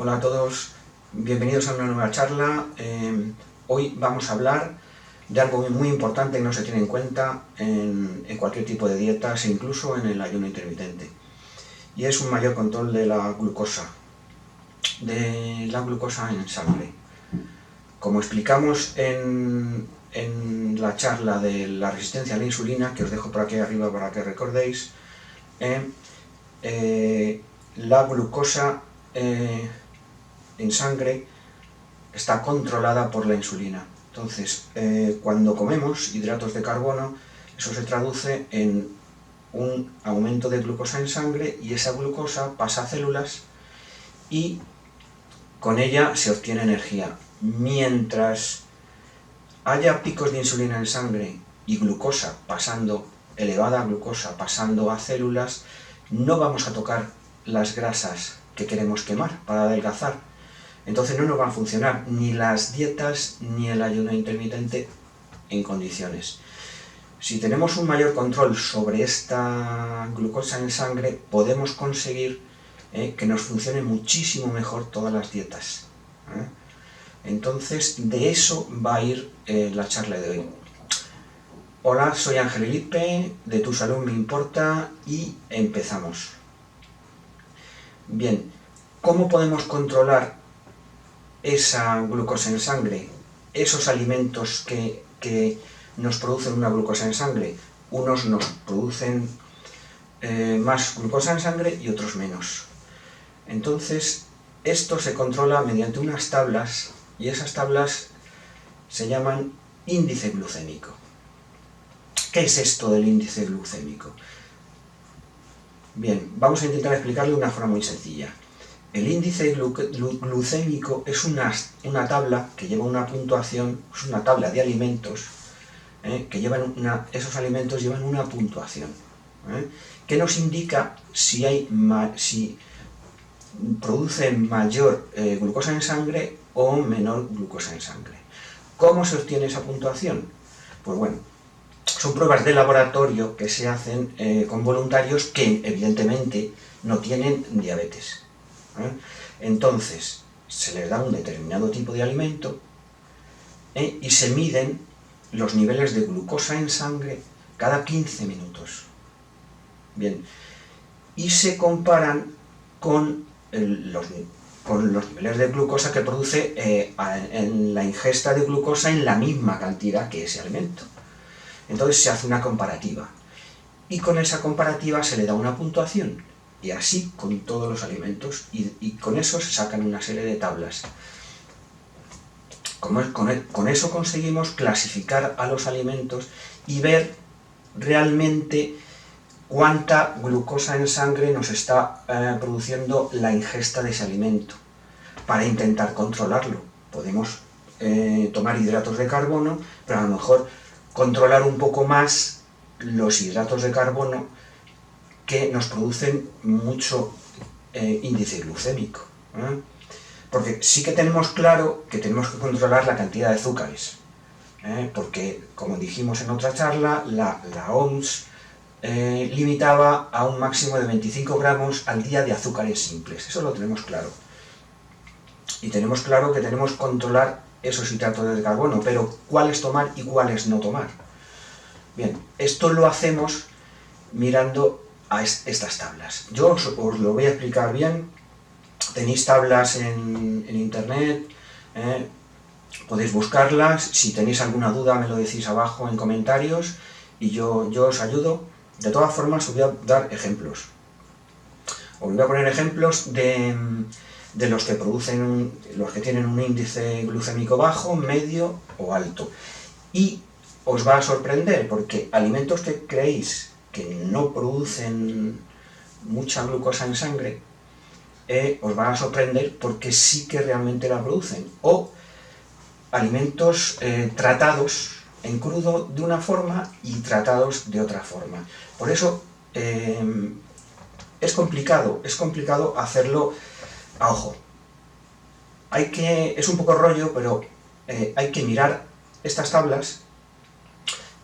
Hola a todos, bienvenidos a una nueva charla. Hoy vamos a hablar de algo muy importante que no se tiene en cuenta en cualquier tipo de dietas e incluso en el ayuno intermitente. Y es un mayor control de la glucosa en sangre. Como explicamos en la charla de la resistencia a la insulina, que os dejo por aquí arriba para que recordéis, la glucosa en sangre está controlada por la insulina. Entonces, cuando comemos hidratos de carbono, eso se traduce en un aumento de glucosa en sangre y esa glucosa pasa a células y con ella se obtiene energía. Mientras haya picos de insulina en sangre y glucosa elevada glucosa pasando a células, no vamos a tocar las grasas que queremos quemar para adelgazar. Entonces no nos van a funcionar ni las dietas ni el ayuno intermitente en condiciones. Si tenemos un mayor control sobre esta glucosa en sangre, podemos conseguir que nos funcione muchísimo mejor todas las dietas. Entonces, de eso va a ir la charla de hoy. Hola, soy Ángel Elipe, de Tu Salud Me Importa, y empezamos. Bien, ¿cómo podemos controlar esa glucosa en sangre? Esos alimentos que nos producen una glucosa en sangre, unos nos producen más glucosa en sangre y otros menos. Entonces, esto se controla mediante unas tablas, y esas tablas se llaman índice glucémico. ¿Qué es esto del índice glucémico? Bien, vamos a intentar explicarlo de una forma muy sencilla. El índice glucémico es una tabla que lleva una puntuación, es una tabla de alimentos, esos alimentos llevan una puntuación, que nos indica si producen mayor glucosa en sangre o menor glucosa en sangre. ¿Cómo se obtiene esa puntuación? Pues bueno, son pruebas de laboratorio que se hacen con voluntarios que evidentemente no tienen diabetes. Entonces, se les da un determinado tipo de alimento y se miden los niveles de glucosa en sangre cada 15 minutos. Bien, y se comparan con los niveles de glucosa que produce en la ingesta de glucosa en la misma cantidad que ese alimento. Entonces se hace una comparativa y con esa comparativa se le da una puntuación, y así con todos los alimentos, y con eso se sacan una serie de tablas. Con eso conseguimos clasificar a los alimentos y ver realmente cuánta glucosa en sangre nos está produciendo la ingesta de ese alimento, para intentar controlarlo. Podemos tomar hidratos de carbono, pero a lo mejor controlar un poco más los hidratos de carbono que nos producen mucho índice glucémico. Porque sí que tenemos claro que tenemos que controlar la cantidad de azúcares, porque, como dijimos en otra charla, la OMS limitaba a un máximo de 25 gramos al día de azúcares simples. Eso lo tenemos claro. Y tenemos claro que tenemos que controlar esos hidratos de carbono, pero cuáles tomar y cuáles no tomar. Bien, esto lo hacemos mirando a estas tablas. Yo os lo voy a explicar bien. Tenéis tablas en internet, podéis buscarlas. Si tenéis alguna duda me lo decís abajo en comentarios y yo os ayudo. De todas formas os voy a dar ejemplos. Os voy a poner ejemplos de los que tienen un índice glucémico bajo, medio o alto. Y os va a sorprender, porque alimentos que creéis que no producen mucha glucosa en sangre, os van a sorprender porque sí que realmente la producen. O alimentos tratados en crudo de una forma y tratados de otra forma. Por eso es complicado hacerlo a ojo. Es un poco rollo, pero hay que mirar estas tablas,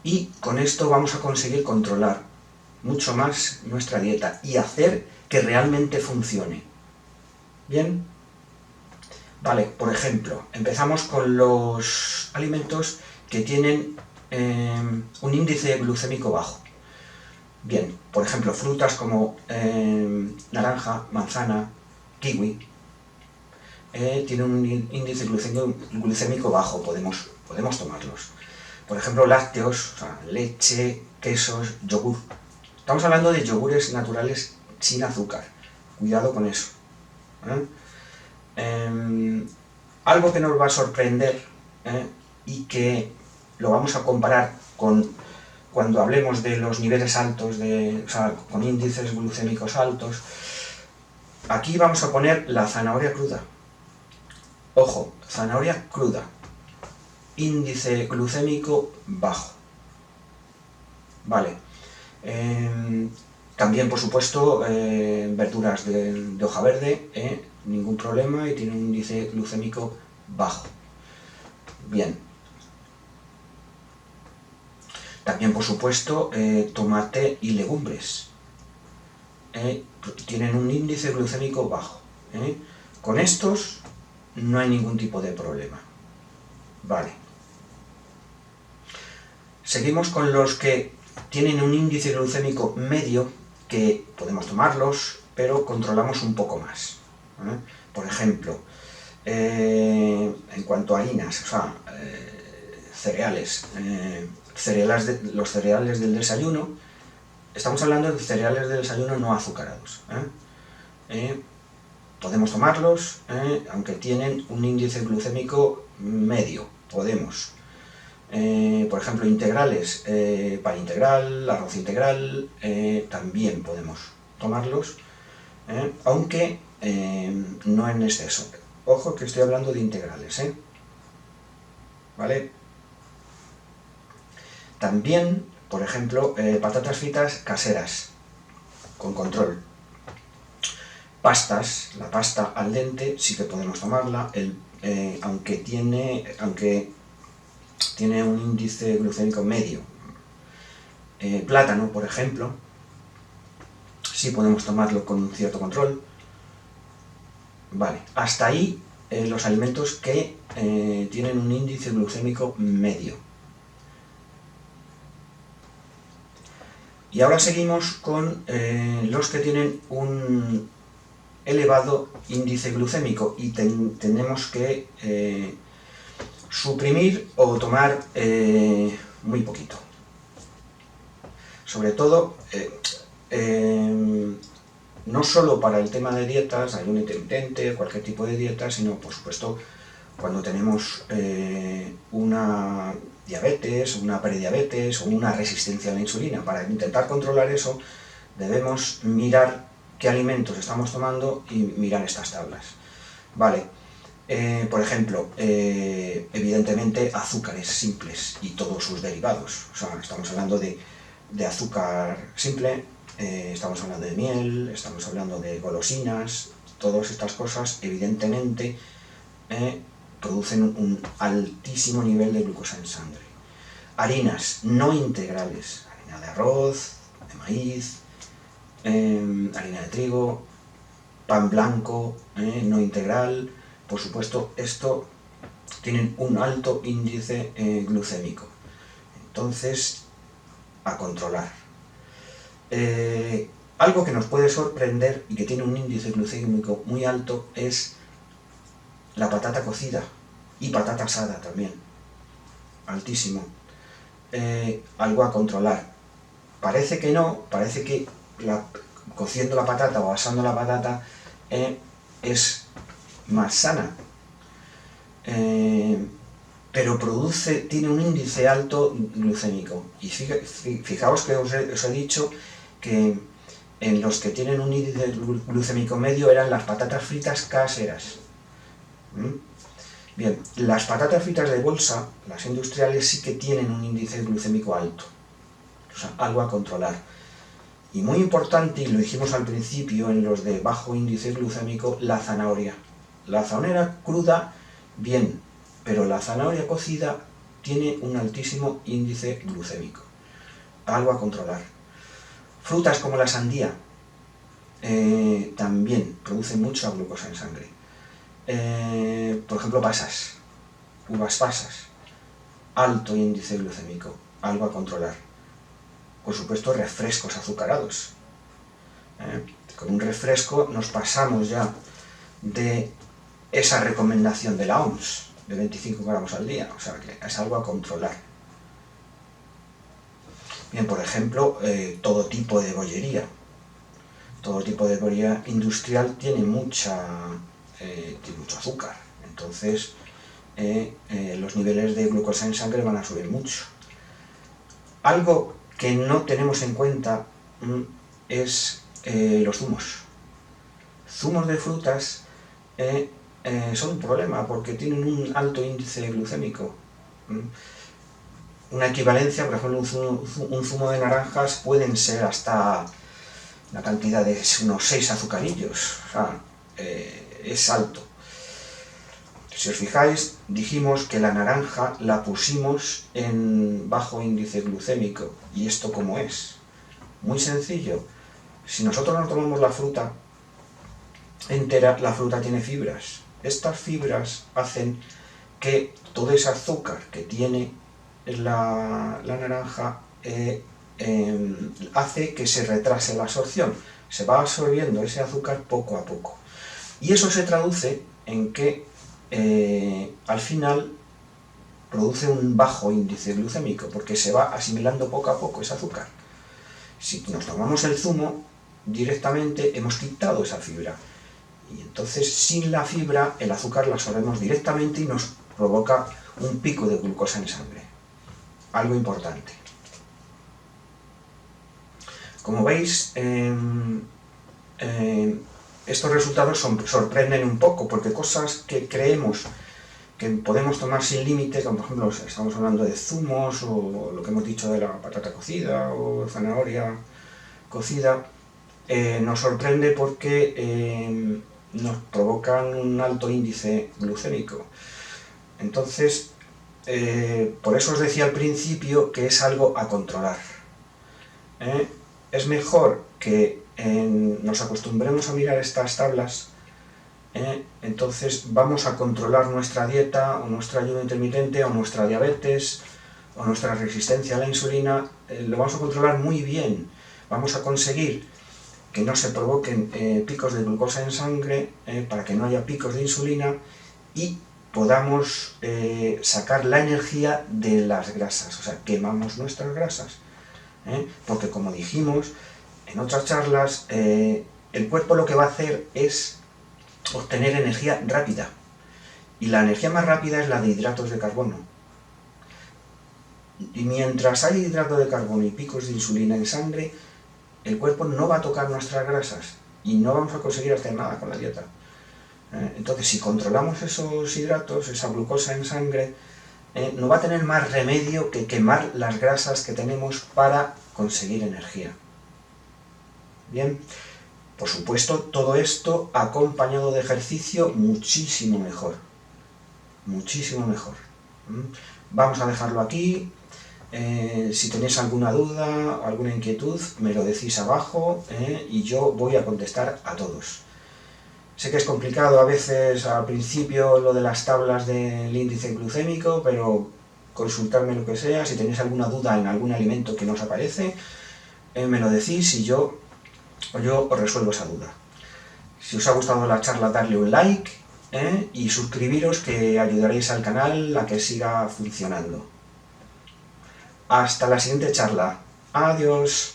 y con esto vamos a conseguir controlar mucho más nuestra dieta y hacer que realmente funcione. ¿Bien? Vale, por ejemplo, empezamos con los alimentos que tienen un índice glucémico bajo. Bien, por ejemplo, frutas como naranja, manzana, kiwi, tienen un índice glucémico bajo, podemos tomarlos. Por ejemplo, lácteos, o sea, leche, quesos, yogur. Estamos hablando de yogures naturales sin azúcar. Cuidado con eso. Algo que nos va a sorprender y que lo vamos a comparar con cuando hablemos de los niveles altos, o sea, con índices glucémicos altos. Aquí vamos a poner la zanahoria cruda. Ojo, zanahoria cruda. Índice glucémico bajo. Vale. También, por supuesto, verduras de hoja verde, ningún problema, y tiene un índice glucémico bajo. Bien. También, por supuesto, tomate y legumbres. Tienen un índice glucémico bajo. Con estos no hay ningún tipo de problema. Vale. Seguimos con los que tienen un índice glucémico medio, que podemos tomarlos, pero controlamos un poco más. Por ejemplo, en cuanto a harinas, o sea, cereales, los cereales del desayuno, estamos hablando de cereales del desayuno no azucarados. Podemos tomarlos, aunque tienen un índice glucémico medio, podemos. Por ejemplo, integrales, pan integral, arroz integral, también podemos tomarlos, aunque no en exceso. Ojo que estoy hablando de integrales, ¿vale? También, por ejemplo, patatas fritas caseras, con control. Pastas, la pasta al dente sí que podemos tomarla, aunque tiene un índice glucémico medio. Plátano, por ejemplo, sí podemos tomarlo con un cierto control. Vale, hasta ahí los alimentos que tienen un índice glucémico medio. Y ahora seguimos con los que tienen un elevado índice glucémico y tenemos que suprimir o tomar muy poquito. Sobre todo, no solo para el tema de dietas, ayuno intermitente, cualquier tipo de dieta, sino, por supuesto, cuando tenemos una diabetes, una prediabetes o una resistencia a la insulina. Para intentar controlar eso, debemos mirar qué alimentos estamos tomando y mirar estas tablas. Vale. Por ejemplo, evidentemente azúcares simples y todos sus derivados. O sea, estamos hablando de azúcar simple, estamos hablando de miel, estamos hablando de golosinas. Todas estas cosas evidentemente producen un altísimo nivel de glucosa en sangre. Harinas no integrales, harina de arroz, de maíz, harina de trigo, pan blanco no integral. Por supuesto, esto tienen un alto índice glucémico. Entonces, a controlar. Algo que nos puede sorprender y que tiene un índice glucémico muy alto es la patata cocida y patata asada también. Altísimo. Algo a controlar. Parece que no, parece que cociendo la patata o asando la patata es más sana, pero tiene un índice alto glucémico. Y fijaos que os he dicho que en los que tienen un índice glucémico medio eran las patatas fritas caseras. Bien, las patatas fritas de bolsa, las industriales, sí que tienen un índice glucémico alto, o sea, algo a controlar. Y muy importante, y lo dijimos al principio, en los de bajo índice glucémico, la zanahoria. La zanahoria cruda, bien, pero la zanahoria cocida tiene un altísimo índice glucémico. Algo a controlar. Frutas como la sandía también producen mucha glucosa en sangre. por ejemplo, pasas, uvas pasas, alto índice glucémico, algo a controlar. Por supuesto, refrescos azucarados. Con un refresco nos pasamos ya de esa recomendación de la OMS, de 25 gramos al día, o sea que es algo a controlar. Bien, por ejemplo, todo tipo de bollería. Todo tipo de bollería industrial tiene mucho azúcar, entonces los niveles de glucosa en sangre van a subir mucho. Algo que no tenemos en cuenta es los zumos. Zumos de frutas son un problema porque tienen un alto índice glucémico. Una equivalencia, por ejemplo, un zumo de naranjas pueden ser hasta la cantidad de unos 6 azucarillos, o sea, es alto. Si os fijáis, dijimos que la naranja la pusimos en bajo índice glucémico. ¿Y esto cómo es? Muy sencillo. Si nosotros nos tomamos la fruta entera, la fruta tiene fibras. Estas fibras hacen que todo ese azúcar que tiene la naranja hace que se retrase la absorción. Se va absorbiendo ese azúcar poco a poco. Y eso se traduce en que al final produce un bajo índice glucémico, porque se va asimilando poco a poco ese azúcar. Si nos tomamos el zumo, directamente hemos quitado esa fibra. Y entonces, sin la fibra, el azúcar la absorbemos directamente y nos provoca un pico de glucosa en sangre. Algo importante. Como veis, estos resultados sorprenden un poco, porque cosas que creemos que podemos tomar sin límite, como por ejemplo estamos hablando de zumos, o lo que hemos dicho de la patata cocida, o zanahoria cocida, nos sorprende porque nos provocan un alto índice glucémico. Entonces, por eso os decía al principio que es algo a controlar. Es mejor que nos acostumbremos a mirar estas tablas, entonces vamos a controlar nuestra dieta, o nuestro ayuno intermitente, o nuestra diabetes, o nuestra resistencia a la insulina, lo vamos a controlar muy bien. Vamos a conseguir que no se provoquen picos de glucosa en sangre, para que no haya picos de insulina, y podamos sacar la energía de las grasas, o sea, quemamos nuestras grasas. Porque como dijimos en otras charlas, el cuerpo lo que va a hacer es obtener energía rápida, y la energía más rápida es la de hidratos de carbono. Y mientras hay hidratos de carbono y picos de insulina en sangre, el cuerpo no va a tocar nuestras grasas y no vamos a conseguir hacer nada con la dieta. Entonces, si controlamos esos hidratos, esa glucosa en sangre, no va a tener más remedio que quemar las grasas que tenemos para conseguir energía. Bien, por supuesto, todo esto acompañado de ejercicio muchísimo mejor. Muchísimo mejor. Vamos a dejarlo aquí. Si tenéis alguna duda o alguna inquietud, me lo decís abajo, y yo voy a contestar a todos. Sé que es complicado a veces al principio lo de las tablas del índice glucémico, pero consultadme lo que sea. Si tenéis alguna duda en algún alimento que no os aparece, me lo decís y yo os resuelvo esa duda. Si os ha gustado la charla, darle un like, y suscribiros, que ayudaréis al canal a que siga funcionando. Hasta la siguiente charla. Adiós.